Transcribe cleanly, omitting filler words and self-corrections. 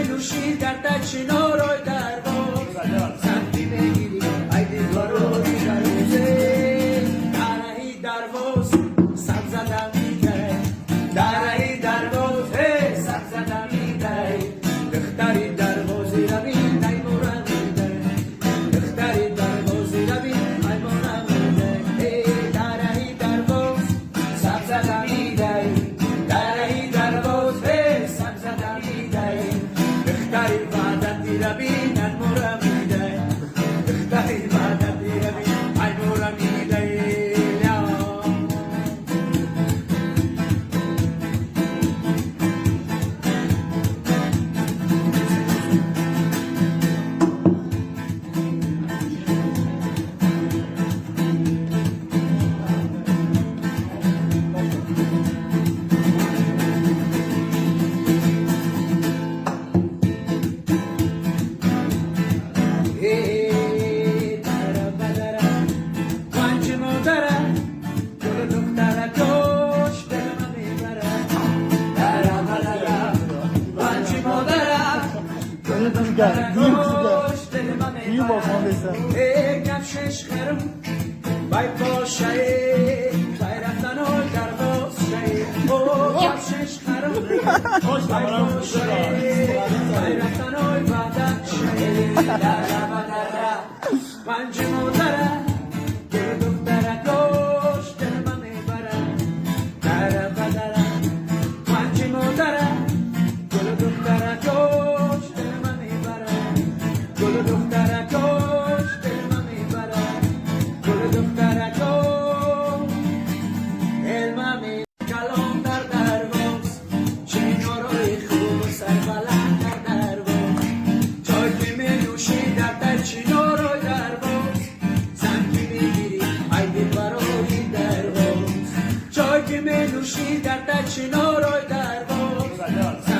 منوشی در چنارای در باز سنگی بگیری ای دیواروی دروزه درهی درواز سب زدم میده درهی درواز سب زدم میده دختری دروازی روی نیمورم میده دختری دروازی روی نیمورم میده درهی درواز سب زدم میده درهی درواز سب زدم میده دختری وعدتی روی نیمورم میده دختری وعدتی روی نیمورم میده İyi bakma desem. Gevşeş karım Bay boşayı Bayraktan oy darboz şeyi O gevşeş karım Bay boşayı Bayraktan oy badak şeyi Dara badara Pancım odara Geri duktara koş Delmame bara Dara badara Pancım odara Geri duktara koş Delmame bara Geri duktara koş Delmame bara Geri duktara koş Elmame kalon dar darvoz Çinoroy khub sarbalan dar darvoz Choy ki menuşi dar çinoroy darvoz Sanki bigiri ay dilbaroy darvoz Choy ki menuşi dar çinoroy darvoz